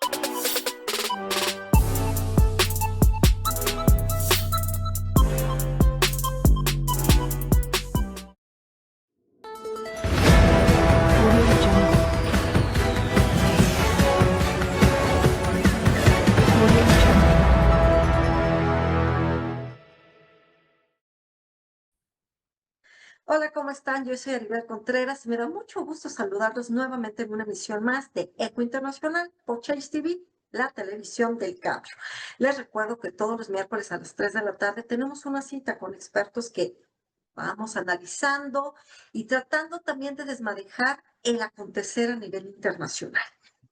Audio Jungle. Audio Jungle. Hola, ¿cómo están? Yo soy Aribel Contreras y me da mucho gusto saludarlos nuevamente en una emisión más de Eco Internacional por Change TV, la televisión del cambio. Les recuerdo que todos los miércoles a las 3 de la tarde tenemos una cita con expertos que vamos analizando y tratando también de desmadejar el acontecer a nivel internacional.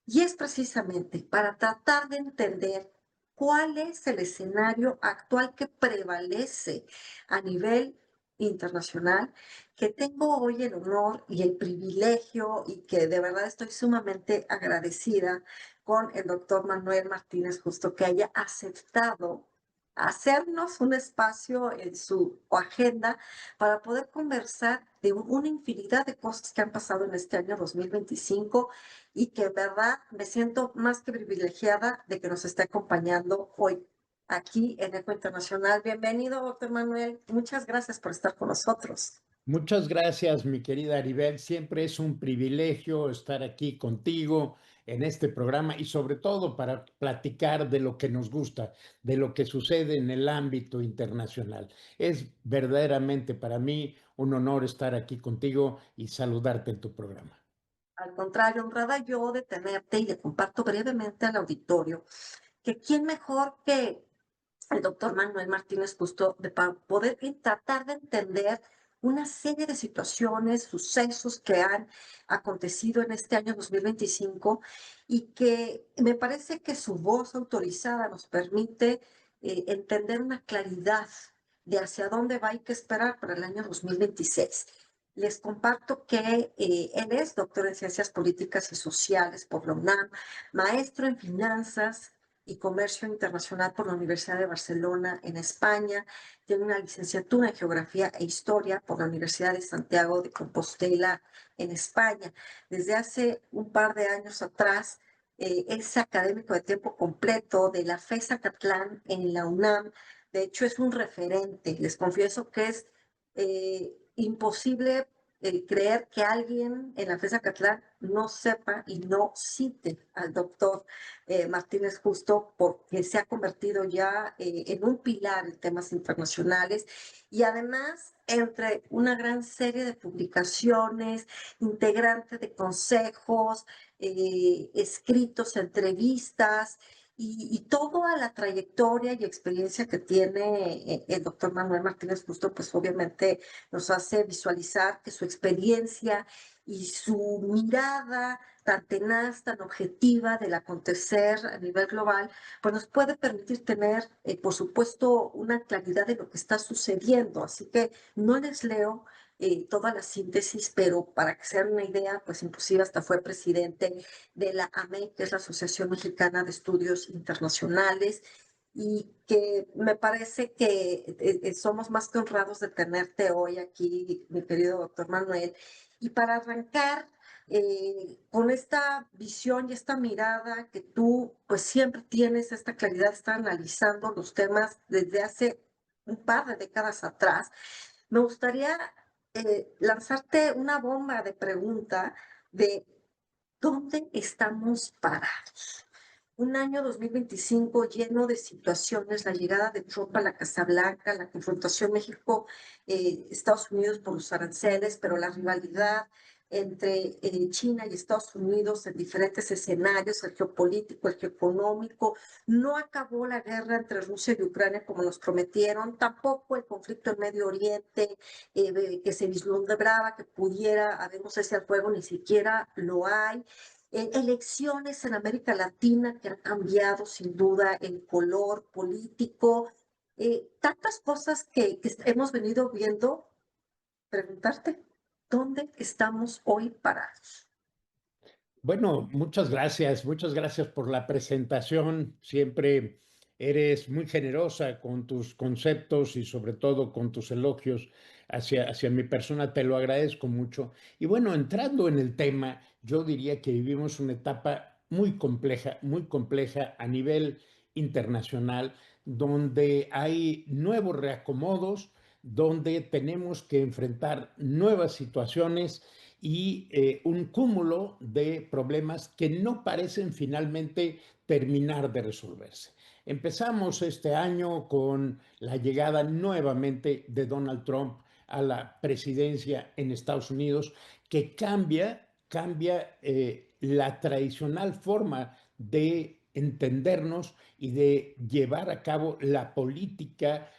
Y es precisamente para tratar de entender cuál es el escenario actual que prevalece a nivel internacional, que tengo hoy el honor y el privilegio y que de verdad estoy sumamente agradecida con el doctor Manuel Martínez Justo que haya aceptado hacernos un espacio en su agenda para poder conversar de una infinidad de cosas que han pasado en este año 2025 y que en verdad me siento más que privilegiada de que nos esté acompañando hoy aquí en Eco Internacional. Bienvenido, doctor Manuel. Muchas gracias por estar con nosotros. Muchas gracias, mi querida Aribel. Siempre es un privilegio estar aquí contigo en este programa y sobre todo para platicar de lo que nos gusta, de lo que sucede en el ámbito internacional. Es verdaderamente para mí un honor estar aquí contigo y saludarte en tu programa. Al contrario, honrada yo de tenerte y le comparto brevemente al auditorio que quién mejor que el doctor Manuel Martínez Justo para poder tratar de entender una serie de situaciones, sucesos que han acontecido en este año 2025 y que me parece que su voz autorizada nos permite entender una claridad de hacia dónde va y qué esperar para el año 2026. Les comparto que él es doctor en Ciencias Políticas y Sociales por la UNAM, maestro en Finanzas y Comercio Internacional por la Universidad de Barcelona en España. Tiene una licenciatura en Geografía e Historia por la Universidad de Santiago de Compostela en España. Desde hace un par de años atrás es académico de tiempo completo de la FES Acatlán en la UNAM. De hecho, es un referente. Les confieso que es imposible creer que alguien en la FES Acatlán no sepa y no cite al doctor Martínez Justo, porque se ha convertido ya en un pilar en temas internacionales y además entre una gran serie de publicaciones, integrante de consejos, escritos, entrevistas y toda la trayectoria y experiencia que tiene el doctor Manuel Martínez Justo, pues obviamente nos hace visualizar que su experiencia y su mirada tan tenaz, tan objetiva del acontecer a nivel global, pues nos puede permitir tener, por supuesto, una claridad de lo que está sucediendo. Así que no les leo toda la síntesis, pero para que se hagan una idea, pues inclusive hasta fue presidente de la AME, que es la Asociación Mexicana de Estudios Internacionales, y que me parece que somos más que honrados de tenerte hoy aquí, mi querido doctor Manuel. Y para arrancar con esta visión y esta mirada que tú pues siempre tienes, esta claridad de estar analizando los temas desde hace un par de décadas atrás, me gustaría lanzarte una bomba de pregunta de ¿dónde estamos parados? Un año 2025 lleno de situaciones, la llegada de Trump a la Casa Blanca, la confrontación México-Estados Unidos por los aranceles, pero la rivalidad entre China y Estados Unidos en diferentes escenarios, el geopolítico, el geoeconómico. No acabó la guerra entre Rusia y Ucrania como nos prometieron, tampoco el conflicto en Medio Oriente que se vislumbraba que pudiera haber un cese al fuego, ni siquiera lo hay. Elecciones en América Latina que han cambiado sin duda el color político, tantas cosas que hemos venido viendo, preguntarte, ¿dónde estamos hoy parados? Bueno, muchas gracias por la presentación. Siempre eres muy generosa con tus conceptos y sobre todo con tus elogios hacia mi persona. Te lo agradezco mucho. Y bueno, entrando en el tema, yo diría que vivimos una etapa muy compleja a nivel internacional, donde hay nuevos reacomodos, donde tenemos que enfrentar nuevas situaciones y un cúmulo de problemas que no parecen finalmente terminar de resolverse. Empezamos este año con la llegada nuevamente de Donald Trump a la presidencia en Estados Unidos, que cambia la tradicional forma de entendernos y de llevar a cabo la política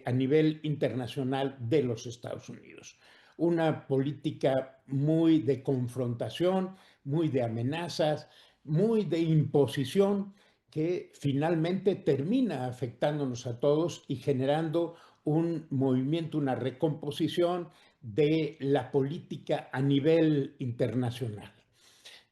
a nivel internacional de los Estados Unidos. Una política muy de confrontación, muy de amenazas, muy de imposición, que finalmente termina afectándonos a todos y generando un movimiento, una recomposición de la política a nivel internacional.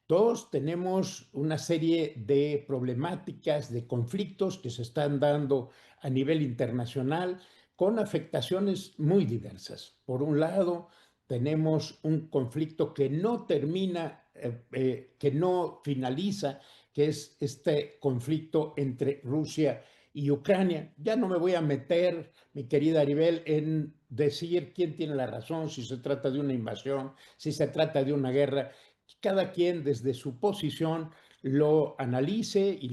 Todos tenemos una serie de problemáticas, de conflictos que se están dando a nivel internacional con afectaciones muy diversas. Por un lado, tenemos un conflicto que no termina, que no finaliza, que es este conflicto entre Rusia y Ucrania. Ya no me voy a meter, mi querida Aribel, en decir quién tiene la razón, si se trata de una invasión, si se trata de una guerra. Cada quien desde su posición lo analice y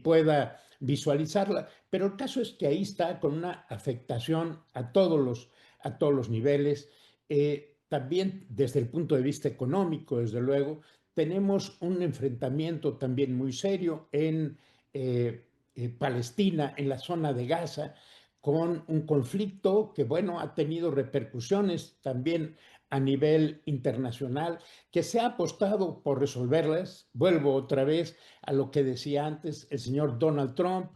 pueda visualizarla, pero el caso es que ahí está con una afectación a todos los niveles. También desde el punto de vista económico, desde luego, tenemos un enfrentamiento también muy serio en Palestina, en la zona de Gaza, con un conflicto que, bueno, ha tenido repercusiones también a nivel internacional, que se ha apostado por resolverlas. Vuelvo otra vez a lo que decía antes el señor Donald Trump,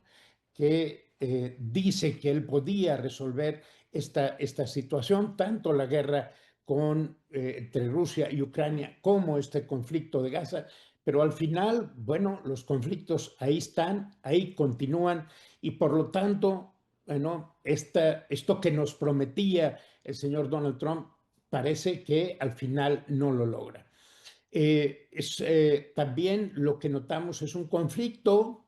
que dice que él podía resolver esta situación, tanto la guerra entre Rusia y Ucrania como este conflicto de Gaza, pero al final, bueno, los conflictos ahí están, ahí continúan y por lo tanto, bueno, esto que nos prometía el señor Donald Trump parece que al final no lo logra. También lo que notamos es un conflicto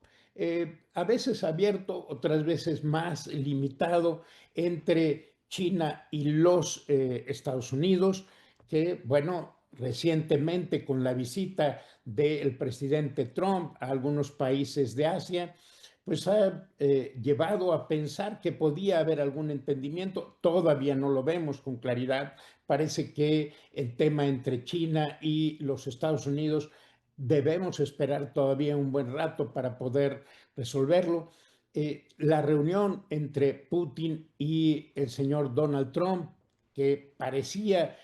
a veces abierto, otras veces más limitado entre China y los Estados Unidos, que, bueno, recientemente con la visita del presidente Trump a algunos países de Asia, pues ha llevado a pensar que podía haber algún entendimiento. Todavía no lo vemos con claridad. Parece que el tema entre China y los Estados Unidos debemos esperar todavía un buen rato para poder resolverlo. La reunión entre Putin y el señor Donald Trump, que parecía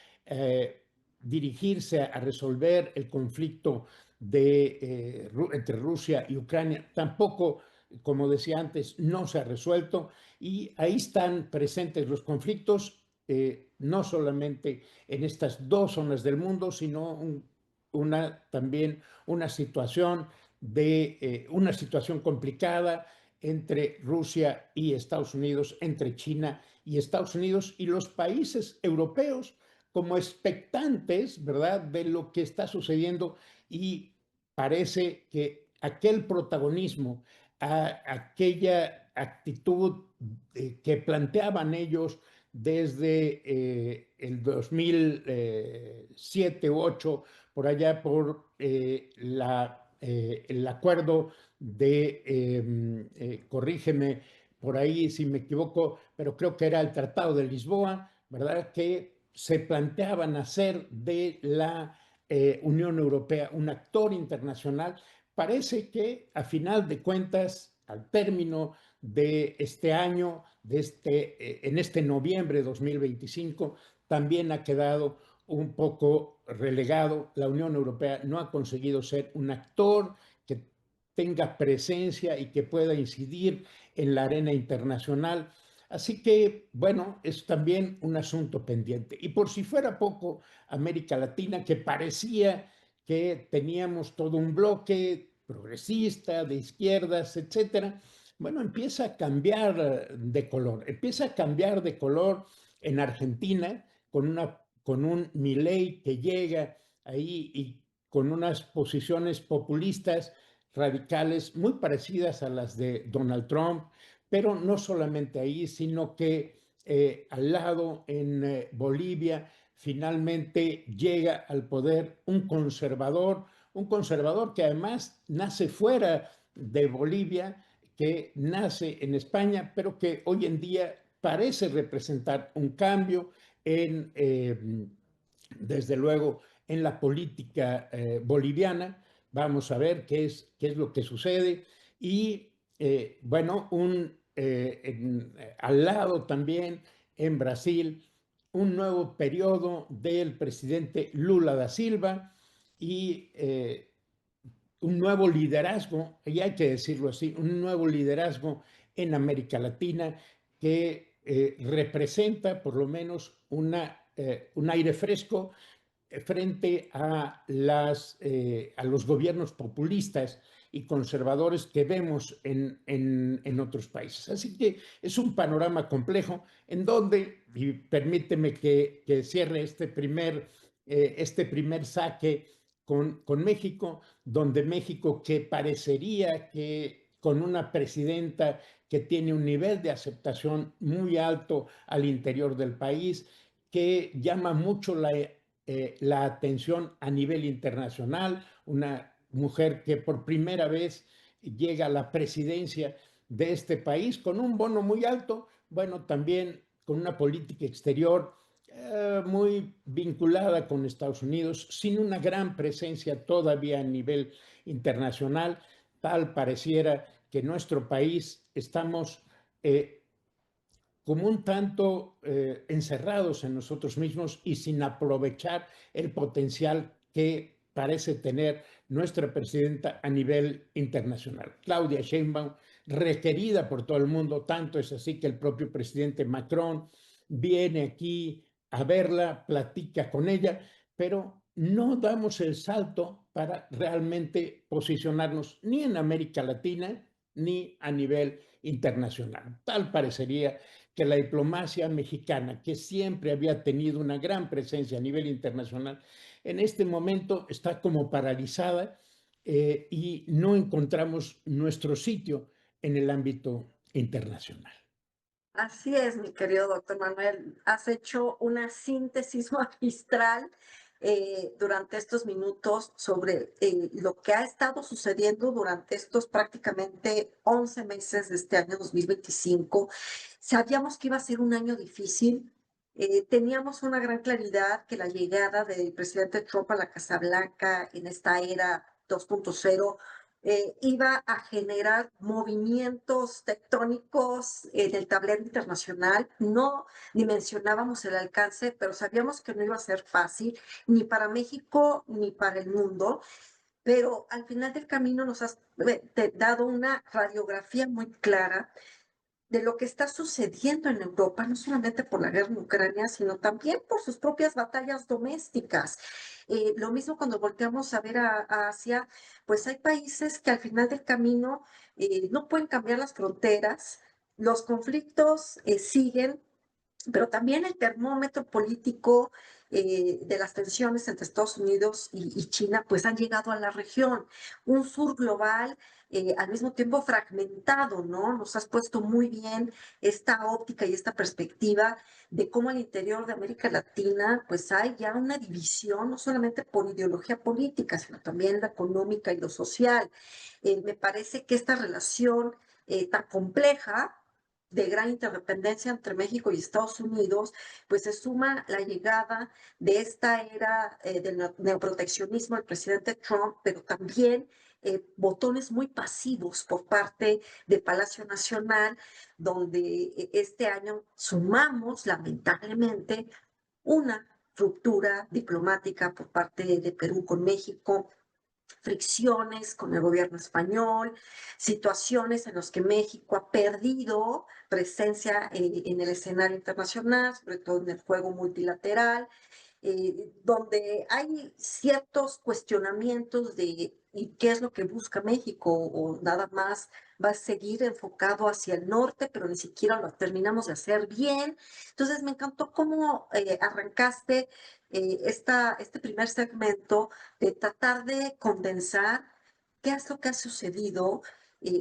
dirigirse a resolver el conflicto entre Rusia y Ucrania, tampoco, como decía antes, no se ha resuelto y ahí están presentes los conflictos, no solamente en estas dos zonas del mundo, sino también una situación una situación complicada entre Rusia y Estados Unidos, entre China y Estados Unidos y los países europeos como expectantes, ¿verdad?, de lo que está sucediendo y parece que aquel protagonismo, aquella actitud que planteaban ellos desde el 2007 u 2008, por allá por el acuerdo corrígeme por ahí si me equivoco, pero creo que era el Tratado de Lisboa, ¿verdad?, que se planteaban hacer de la Unión Europea un actor internacional. Parece que a final de cuentas, al término de este año, en este noviembre de 2025, también ha quedado un poco relegado. La Unión Europea no ha conseguido ser un actor que tenga presencia y que pueda incidir en la arena internacional. Así que, bueno, es también un asunto pendiente. Y por si fuera poco, América Latina, que parecía que teníamos todo un bloque progresista, de izquierdas, etcétera, bueno, empieza a cambiar de color. Empieza a cambiar de color en Argentina con un Milei que llega ahí y con unas posiciones populistas radicales muy parecidas a las de Donald Trump, pero no solamente ahí, sino que al lado en Bolivia finalmente llega al poder un conservador que además nace fuera de Bolivia, que nace en España, pero que hoy en día parece representar un cambio en, desde luego, en la política boliviana. Vamos a ver qué es lo que sucede. Y bueno, al lado también en Brasil, un nuevo periodo del presidente Lula da Silva y un nuevo liderazgo, y hay que decirlo así, un nuevo liderazgo en América Latina que representa por lo menos un aire fresco frente a los gobiernos populistas y conservadores que vemos en otros países. Así que es un panorama complejo en donde, y permíteme que cierre este primer saque con México, donde México, que parecería que con una presidenta que tiene un nivel de aceptación muy alto al interior del país, que llama mucho la atención a nivel internacional, una mujer que por primera vez llega a la presidencia de este país con un bono muy alto, bueno, también con una política exterior muy vinculada con Estados Unidos, sin una gran presencia todavía a nivel internacional. Tal pareciera que nuestro país estamos como un tanto encerrados en nosotros mismos y sin aprovechar el potencial que parece tener nuestra presidenta a nivel internacional. Claudia Sheinbaum, requerida por todo el mundo, tanto es así que el propio presidente Macron viene aquí a verla, platica con ella, pero no damos el salto para realmente posicionarnos ni en América Latina ni a nivel internacional. Tal parecería que la diplomacia mexicana, que siempre había tenido una gran presencia a nivel internacional, en este momento está como paralizada y no encontramos nuestro sitio en el ámbito internacional. Así es, mi querido doctor Manuel. Has hecho una síntesis magistral durante estos minutos sobre lo que ha estado sucediendo durante estos prácticamente 11 meses de este año 2025. Sabíamos que iba a ser un año difícil. Teníamos una gran claridad que la llegada del presidente Trump a la Casa Blanca en esta era 2.0 iba a generar movimientos tectónicos en el tablero internacional. No dimensionábamos el alcance, pero sabíamos que no iba a ser fácil, ni para México ni para el mundo. Pero al final del camino nos has dado una radiografía muy clara de lo que está sucediendo en Europa, no solamente por la guerra en Ucrania, sino también por sus propias batallas domésticas. Lo mismo cuando volteamos a ver a Asia, pues hay países que al final del camino no pueden cambiar las fronteras, los conflictos siguen, pero también el termómetro político de las tensiones entre Estados Unidos y China, pues han llegado a la región. Un sur global al mismo tiempo fragmentado, ¿no? Nos has puesto muy bien esta óptica y esta perspectiva de cómo al interior de América Latina, pues hay ya una división, no solamente por ideología política, sino también la económica y lo social. Me parece que esta relación tan compleja de gran interdependencia entre México y Estados Unidos, pues se suma la llegada de esta era del neoproteccionismo del presidente Trump, pero también botones muy pasivos por parte del Palacio Nacional, donde este año sumamos lamentablemente una ruptura diplomática por parte de Perú con México, fricciones con el gobierno español, situaciones en las que México ha perdido presencia en el escenario internacional, sobre todo en el juego multilateral. donde hay ciertos cuestionamientos de ¿y qué es lo que busca México? O nada más va a seguir enfocado hacia el norte, pero ni siquiera lo terminamos de hacer bien. Entonces, me encantó cómo arrancaste este primer segmento de tratar de condensar qué es lo que ha sucedido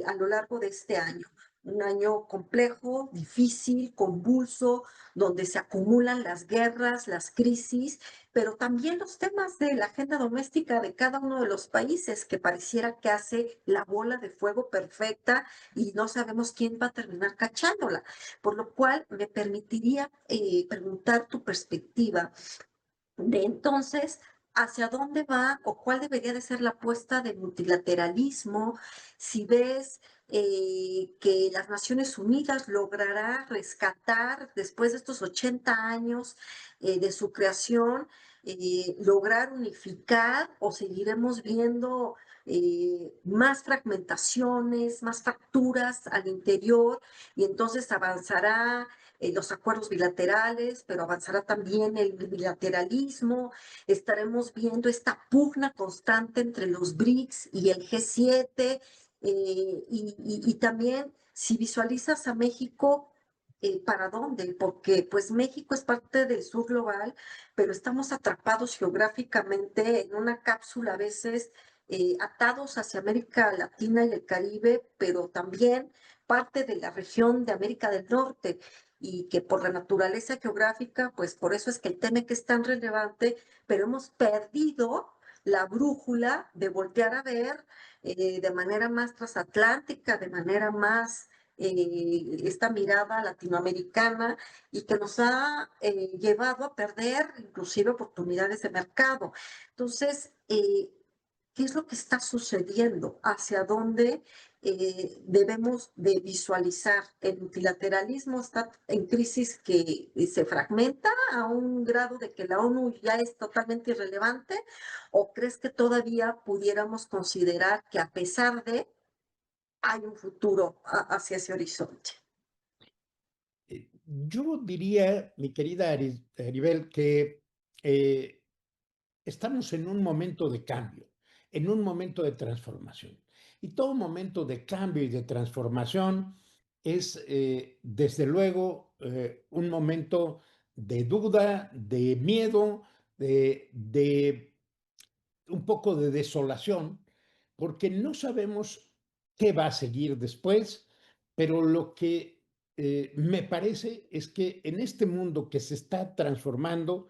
a lo largo de este año. Un año complejo, difícil, convulso, donde se acumulan las guerras, las crisis, pero también los temas de la agenda doméstica de cada uno de los países, que pareciera que hace la bola de fuego perfecta y no sabemos quién va a terminar cachándola. Por lo cual me permitiría preguntar tu perspectiva de entonces, ¿hacia dónde va o cuál debería de ser la apuesta del multilateralismo? Si ves que las Naciones Unidas logrará rescatar, después de estos 80 años de su creación, lograr unificar o seguiremos viendo más fragmentaciones, más fracturas al interior y entonces avanzará los acuerdos bilaterales, pero avanzará también el bilateralismo. Estaremos viendo esta pugna constante entre los BRICS y el G7. Y también, si visualizas a México, ¿para dónde? Porque pues México es parte del sur global, pero estamos atrapados geográficamente en una cápsula a veces atados hacia América Latina y el Caribe, pero también parte de la región de América del Norte y que por la naturaleza geográfica, pues por eso es que el TEMEC es tan relevante, pero hemos perdido la brújula de voltear a ver de manera más transatlántica, de manera más esta mirada latinoamericana y que nos ha llevado a perder inclusive oportunidades de mercado. Entonces, ¿qué es lo que está sucediendo? ¿Hacia dónde debemos de visualizar? El multilateralismo está en crisis que se fragmenta a un grado de que la ONU ya es totalmente irrelevante, ¿o crees que todavía pudiéramos considerar que a pesar de hay un futuro hacia ese horizonte? Yo diría, mi querida Aribel, que eh, estamos en un momento de cambio, en un momento de transformación. Y todo momento de cambio y de transformación es, desde luego, un momento de duda, de miedo, de un poco de desolación, porque no sabemos qué va a seguir después, pero lo que me parece es que en este mundo que se está transformando,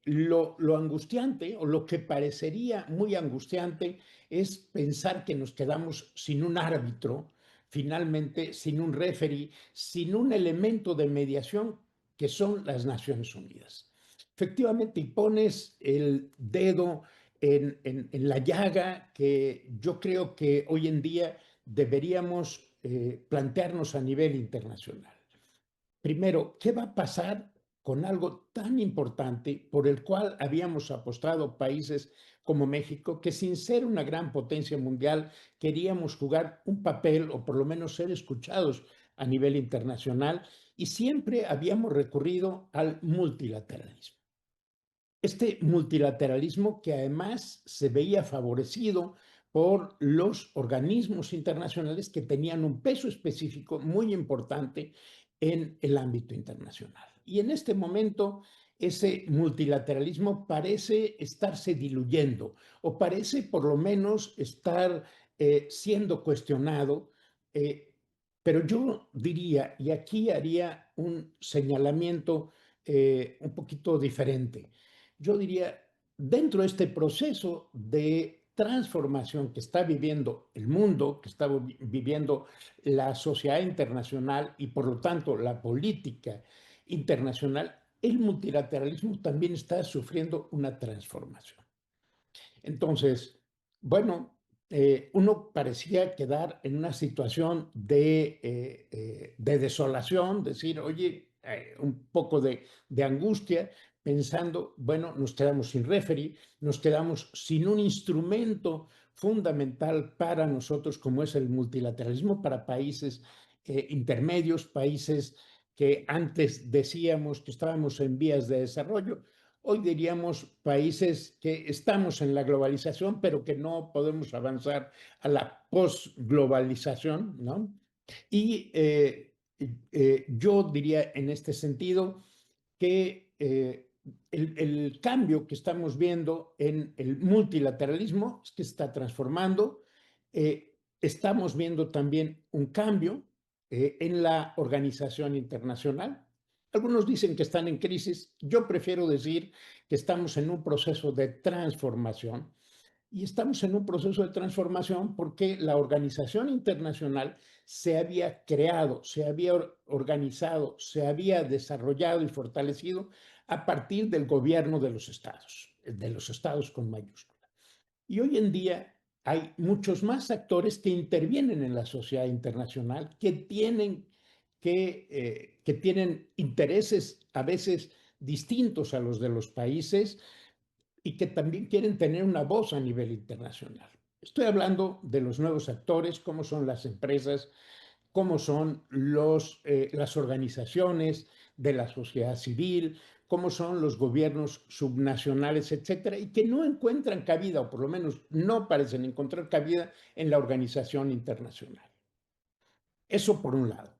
lo angustiante o lo que parecería muy angustiante es pensar que nos quedamos sin un árbitro, finalmente sin un referee, sin un elemento de mediación que son las Naciones Unidas. Efectivamente, y pones el dedo en la llaga que yo creo que hoy en día deberíamos plantearnos a nivel internacional. Primero, ¿qué va a pasar con algo tan importante por el cual habíamos apostado países como México, que sin ser una gran potencia mundial queríamos jugar un papel o por lo menos ser escuchados a nivel internacional y siempre habíamos recurrido al multilateralismo? Este multilateralismo que además se veía favorecido por los organismos internacionales que tenían un peso específico muy importante en el ámbito internacional. Y en este momento ese multilateralismo parece estarse diluyendo o parece por lo menos estar siendo cuestionado, eh, pero yo diría, y aquí haría un señalamiento un poquito diferente. Yo diría, dentro de este proceso de transformación que está viviendo el mundo, que está viviendo la sociedad internacional y por lo tanto la política internacional, el multilateralismo también está sufriendo una transformación. Entonces, bueno, uno parecía quedar en una situación de desolación, decir, oye, un poco de angustia, pensando, bueno, nos quedamos sin referee, nos quedamos sin un instrumento fundamental para nosotros como es el multilateralismo para países intermedios, países que antes decíamos que estábamos en vías de desarrollo. hoy diríamos países que estamos en la globalización, pero que no podemos avanzar a la posglobalización, ¿no? Y yo diría en este sentido que el cambio que estamos viendo en el multilateralismo es que se está transformando. Estamos viendo también un cambio en la organización internacional. Algunos dicen que están en crisis. Yo prefiero decir que estamos en un proceso de transformación. Y estamos en un proceso de transformación porque la organización internacional se había creado, se había organizado, se había desarrollado y fortalecido a partir del gobierno de los estados con mayúscula. Y hoy en día hay muchos más actores que intervienen en la sociedad internacional, que tienen intereses a veces distintos a los de los países y que también quieren tener una voz a nivel internacional. Estoy hablando de los nuevos actores, cómo son las empresas, cómo son las organizaciones de la sociedad civil, cómo son los gobiernos subnacionales, etcétera, y que no encuentran cabida, o por lo menos no parecen encontrar cabida en la organización internacional. Eso por un lado.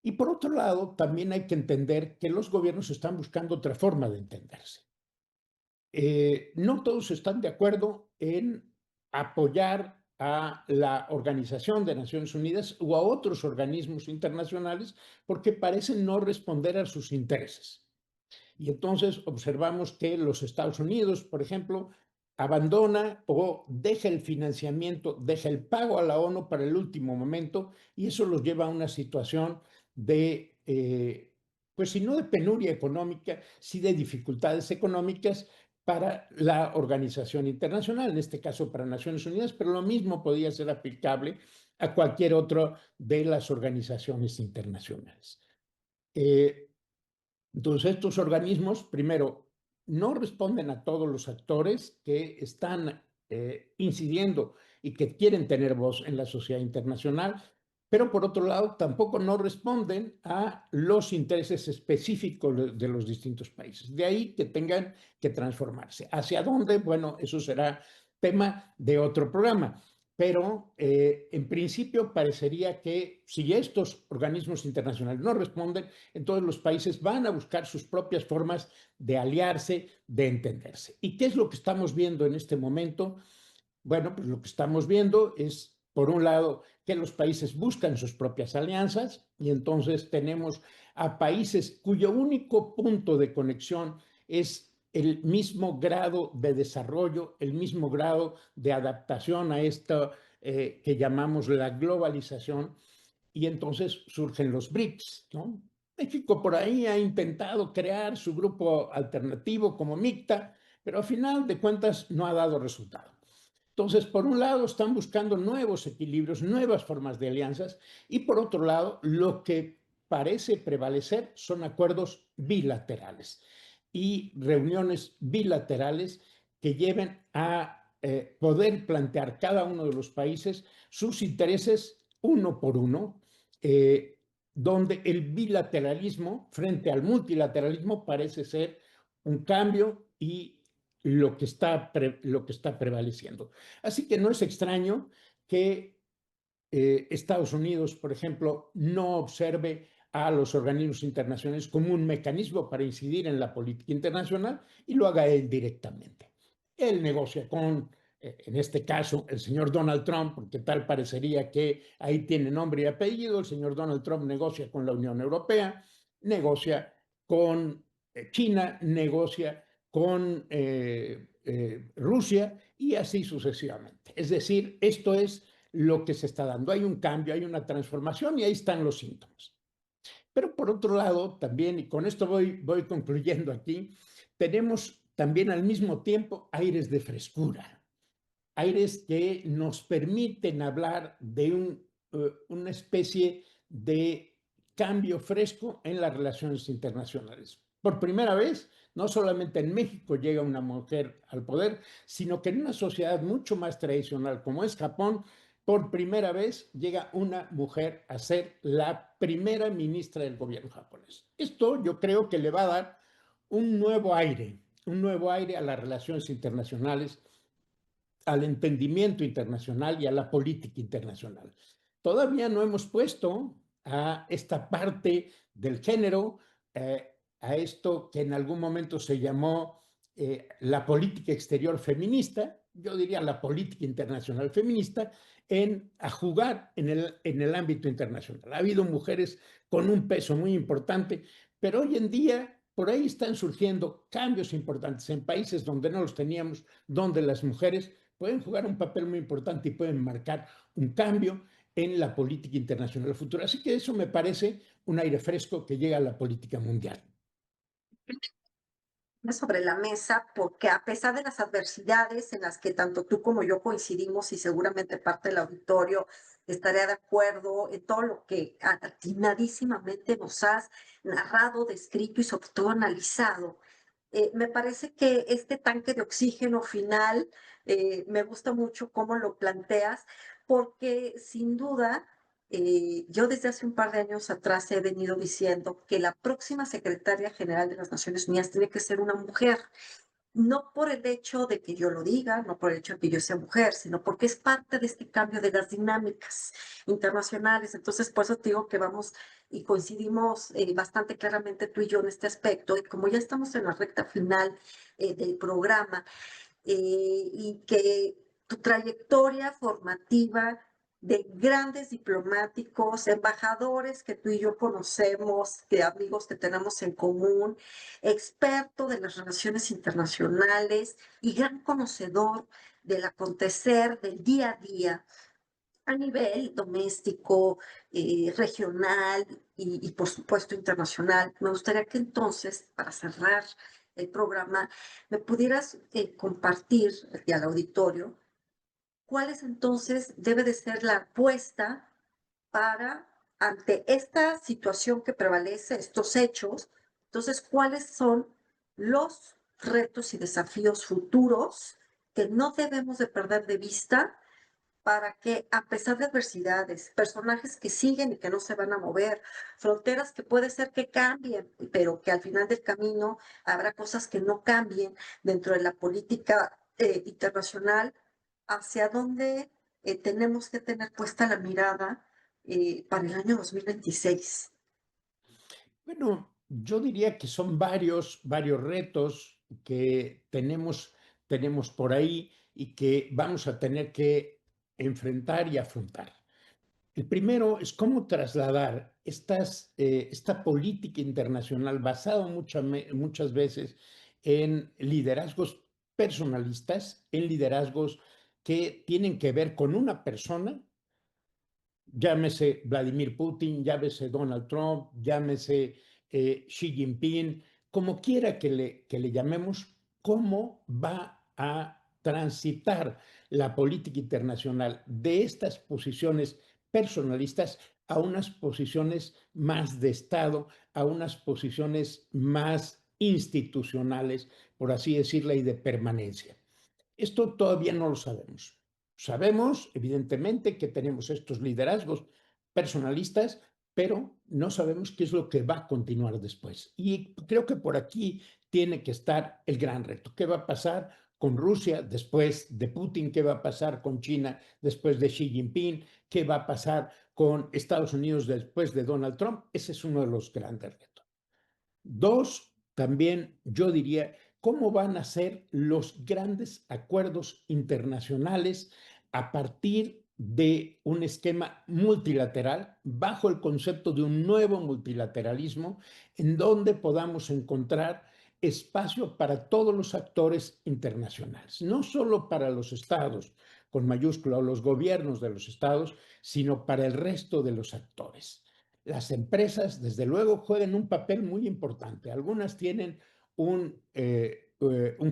Y por otro lado, también hay que entender que los gobiernos están buscando otra forma de entenderse. No todos están de acuerdo en apoyar a la Organización de Naciones Unidas o a otros organismos internacionales porque parecen no responder a sus intereses. Y entonces observamos que los Estados Unidos, por ejemplo, abandona o deja el financiamiento, deja el pago a la ONU para el último momento, y eso los lleva a una situación de, pues si no de penuria económica, sí de dificultades económicas para la organización internacional, en este caso para Naciones Unidas, pero lo mismo podría ser aplicable a cualquier otra de las organizaciones internacionales. Entonces, estos organismos, primero, no responden a todos los actores que están incidiendo y que quieren tener voz en la sociedad internacional, pero por otro lado, tampoco no responden a los intereses específicos de los distintos países. De ahí que tengan que transformarse. ¿Hacia dónde? Bueno, eso será tema de otro programa. Pero en principio parecería que si estos organismos internacionales no responden, entonces los países van a buscar sus propias formas de aliarse, de entenderse. ¿Y qué es lo que estamos viendo en este momento? Bueno, pues lo que estamos viendo es, por un lado, que los países buscan sus propias alianzas y entonces tenemos a países cuyo único punto de conexión es el mismo grado de desarrollo, el mismo grado de adaptación a esto que llamamos la globalización, y entonces surgen los BRICS, ¿no? México por ahí ha intentado crear su grupo alternativo como MICTA, pero al final de cuentas no ha dado resultado. Entonces, por un lado, están buscando nuevos equilibrios, nuevas formas de alianzas, y por otro lado, lo que parece prevalecer son acuerdos bilaterales y reuniones bilaterales que lleven a poder plantear cada uno de los países sus intereses uno por uno, donde el bilateralismo frente al multilateralismo parece ser un cambio y lo que está prevaleciendo. Así que no es extraño que Estados Unidos, por ejemplo, no observe a los organismos internacionales como un mecanismo para incidir en la política internacional y lo haga él directamente. Él negocia con, en este caso, el señor Donald Trump, porque tal parecería que ahí tiene nombre y apellido. El señor Donald Trump negocia con la Unión Europea, negocia con China, negocia con Rusia y así sucesivamente. Es decir, esto es lo que se está dando. Hay un cambio, hay una transformación y ahí están los síntomas. Pero por otro lado, también, y con esto voy concluyendo aquí, tenemos también al mismo tiempo aires de frescura, aires que nos permiten hablar de una especie de cambio fresco en las relaciones internacionales. Por primera vez, no solamente en México llega una mujer al poder, sino que en una sociedad mucho más tradicional como es Japón, por primera vez llega una mujer a ser la primera ministra del gobierno japonés. Esto yo creo que le va a dar un nuevo aire un nuevo aire a las relaciones internacionales, al entendimiento internacional y a la política internacional. Todavía no hemos puesto a esta parte del género, a esto que en algún momento se llamó la política exterior feminista, yo diría la política internacional feminista, a jugar en el ámbito internacional. Ha habido mujeres con un peso muy importante, pero hoy en día por ahí están surgiendo cambios importantes en países donde no los teníamos, donde las mujeres pueden jugar un papel muy importante y pueden marcar un cambio en la política internacional futura. Así que eso me parece un aire fresco que llega a la política mundial. Sobre la mesa, porque a pesar de las adversidades en las que tanto tú como yo coincidimos y seguramente parte del auditorio estaría de acuerdo en todo lo que atinadísimamente nos has narrado, descrito y sobre todo analizado, me parece que este tanque de oxígeno final, me gusta mucho cómo lo planteas, porque sin duda yo desde hace un par de años atrás he venido diciendo que la próxima secretaria general de las Naciones Unidas tiene que ser una mujer, no por el hecho de que yo lo diga, no por el hecho de que yo sea mujer, sino porque es parte de este cambio de las dinámicas internacionales. Entonces, por eso te digo que vamos y coincidimos bastante claramente tú y yo en este aspecto. Y como ya estamos en la recta final del programa, y que tu trayectoria formativa de grandes diplomáticos, embajadores que tú y yo conocemos, que amigos que tenemos en común, experto de las relaciones internacionales y gran conocedor del acontecer del día a día a nivel doméstico, regional y por supuesto internacional. Me gustaría que entonces, para cerrar el programa, me pudieras compartir y al auditorio cuál es entonces debe de ser la apuesta para, ante esta situación que prevalece, estos hechos, entonces, cuáles son los retos y desafíos futuros que no debemos de perder de vista para que, a pesar de adversidades, personajes que siguen y que no se van a mover, fronteras que puede ser que cambien, pero que al final del camino habrá cosas que no cambien dentro de la política internacional, hacia dónde tenemos que tener puesta la mirada para el año 2026. Bueno, yo diría que son varios retos que tenemos por ahí y que vamos a tener que enfrentar y afrontar. El primero es cómo trasladar esta política internacional basada muchas veces en liderazgos personalistas, en liderazgos que tienen que ver con una persona, llámese Vladimir Putin, llámese Donald Trump, llámese Xi Jinping, como quiera que le llamemos, cómo va a transitar la política internacional de estas posiciones personalistas a unas posiciones más de Estado, a unas posiciones más institucionales, por así decirlo, y de permanencia. Esto todavía no lo sabemos. Sabemos, evidentemente, que tenemos estos liderazgos personalistas, pero no sabemos qué es lo que va a continuar después. Y creo que por aquí tiene que estar el gran reto. ¿Qué va a pasar con Rusia después de Putin? ¿Qué va a pasar con China después de Xi Jinping? ¿Qué va a pasar con Estados Unidos después de Donald Trump? Ese es uno de los grandes retos. Dos, también yo diría, ¿cómo van a ser los grandes acuerdos internacionales a partir de un esquema multilateral bajo el concepto de un nuevo multilateralismo en donde podamos encontrar espacio para todos los actores internacionales, no solo para los estados con mayúscula o los gobiernos de los estados, sino para el resto de los actores? Las empresas, desde luego, juegan un papel muy importante. Algunas tienen un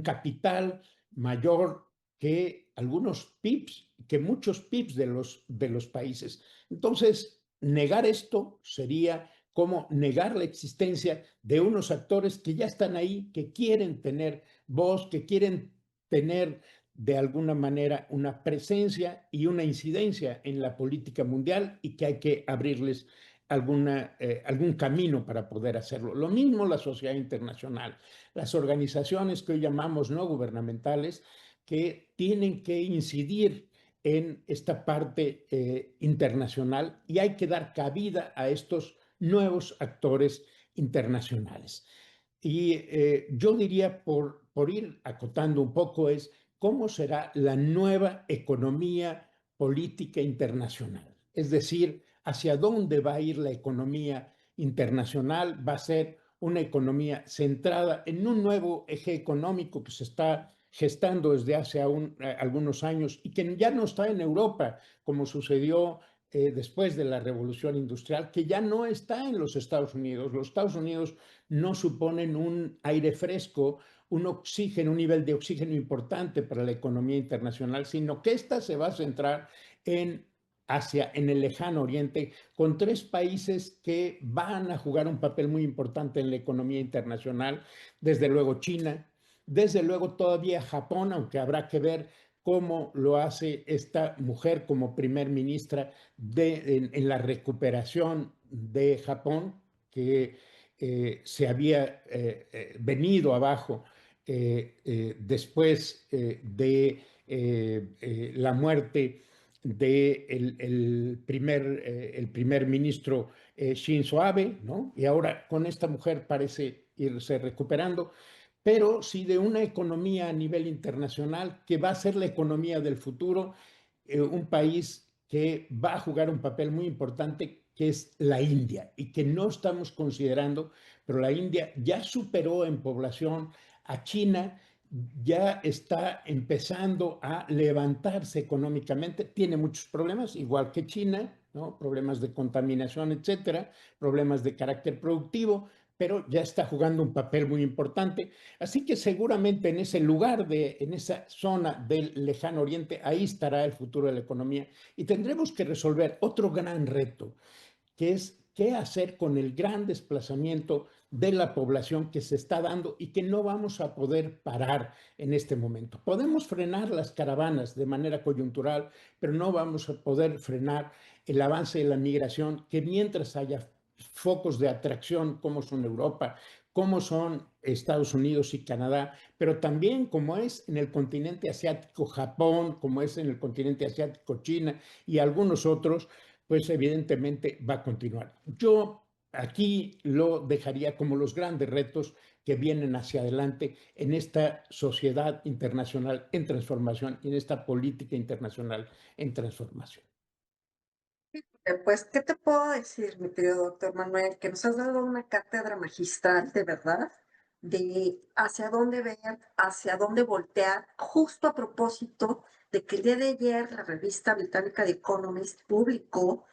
capital mayor que algunos PIBs, que muchos PIBs de los países. Entonces, negar esto sería como negar la existencia de unos actores que ya están ahí, que quieren tener voz, que quieren tener de alguna manera una presencia y una incidencia en la política mundial y que hay que abrirles algún camino para poder hacerlo. Lo mismo la sociedad internacional, las organizaciones que hoy llamamos no gubernamentales, que tienen que incidir en esta parte internacional y hay que dar cabida a estos nuevos actores internacionales. Y yo diría, por ir acotando un poco, es cómo será la nueva economía política internacional. Es decir, hacia dónde va a ir la economía internacional. Va a ser una economía centrada en un nuevo eje económico que se está gestando desde hace algunos años y que ya no está en Europa, como sucedió después de la Revolución Industrial, que ya no está en los Estados Unidos. Los Estados Unidos no suponen un aire fresco, un oxígeno, un nivel de oxígeno importante para la economía internacional, sino que esta se va a centrar en Asia, en el lejano oriente, con tres países que van a jugar un papel muy importante en la economía internacional. Desde luego China, desde luego todavía Japón, aunque habrá que ver cómo lo hace esta mujer como primer ministra en la recuperación de Japón, que se había venido abajo después de la muerte del el primer ministro Shinzo Abe, ¿no? Y ahora con esta mujer parece irse recuperando, pero sí de una economía a nivel internacional que va a ser la economía del futuro, un país que va a jugar un papel muy importante, que es la India, y que no estamos considerando, pero la India ya superó en población a China, ya está empezando a levantarse económicamente, tiene muchos problemas, igual que China, ¿no? Problemas de contaminación, etcétera, problemas de carácter productivo, pero ya está jugando un papel muy importante. Así que seguramente en ese lugar, en esa zona del lejano oriente, ahí estará el futuro de la economía y tendremos que resolver otro gran reto, que es qué hacer con el gran desplazamiento de la población que se está dando y que no vamos a poder parar en este momento. Podemos frenar las caravanas de manera coyuntural, pero no vamos a poder frenar el avance de la migración, que mientras haya focos de atracción como son Europa, como son Estados Unidos y Canadá, pero también como es en el continente asiático Japón, como es en el continente asiático China y algunos otros, pues evidentemente va a continuar. Yo aquí lo dejaría como los grandes retos que vienen hacia adelante en esta sociedad internacional en transformación y en esta política internacional en transformación. Pues, ¿qué te puedo decir, mi querido doctor Manuel? Que nos has dado una cátedra magistral, de verdad, de hacia dónde ver, hacia dónde voltear, justo a propósito de que el día de ayer la revista británica The Economist publicó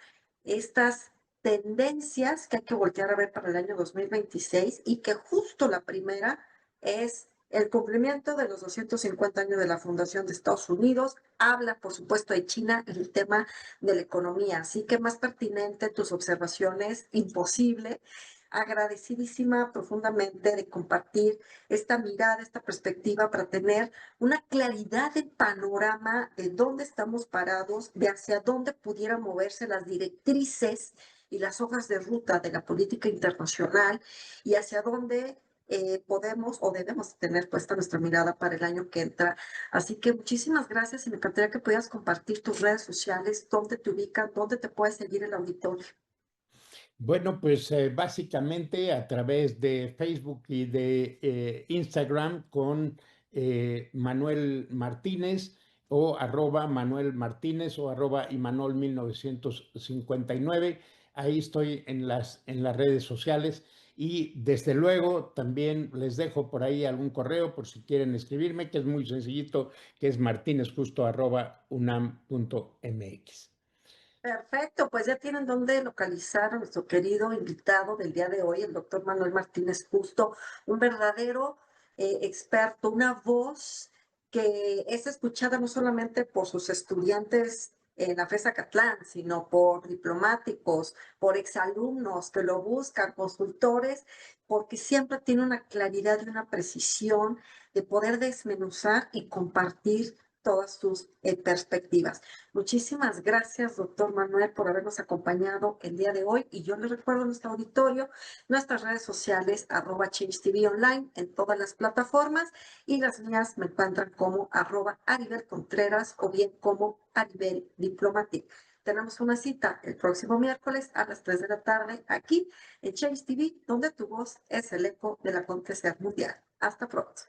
estas tendencias que hay que voltear a ver para el año 2026 y que justo la primera es el cumplimiento de los 250 años de la fundación de Estados Unidos. Habla, por supuesto, de China en el tema de la economía. Así que más pertinente tus observaciones, imposible. Agradecidísima profundamente de compartir esta mirada, esta perspectiva para tener una claridad de panorama de dónde estamos parados, de hacia dónde pudieran moverse las directrices y las hojas de ruta de la política internacional y hacia dónde podemos o debemos tener puesta nuestra mirada para el año que entra. Así que muchísimas gracias y me encantaría que pudieras compartir tus redes sociales, dónde te ubican, dónde te puede seguir el auditorio. Bueno, pues básicamente a través de Facebook y de Instagram con Manuel Martínez o arroba Manuel Martínez o arroba Imanol 1959. Ahí estoy en las redes sociales y desde luego también les dejo por ahí algún correo por si quieren escribirme, que es muy sencillito, que es martinezjusto arroba unam.mx. Perfecto, pues ya tienen dónde localizar a nuestro querido invitado del día de hoy, el doctor Manuel Martínez Justo, un verdadero experto, una voz que es escuchada no solamente por sus estudiantes en la FES Acatlán, sino por diplomáticos, por exalumnos que lo buscan, consultores, porque siempre tiene una claridad y una precisión de poder desmenuzar y compartir todas tus perspectivas. Muchísimas gracias, doctor Manuel, por habernos acompañado el día de hoy. Y yo les recuerdo a nuestro auditorio, nuestras redes sociales, @Change TV Online en todas las plataformas, y las mías me encuentran como @Aribel Contreras o bien como Aribel Diplomatic. Tenemos una cita el próximo miércoles a las 3 de la tarde aquí en Change TV, donde tu voz es el eco del acontecer mundial. Hasta pronto.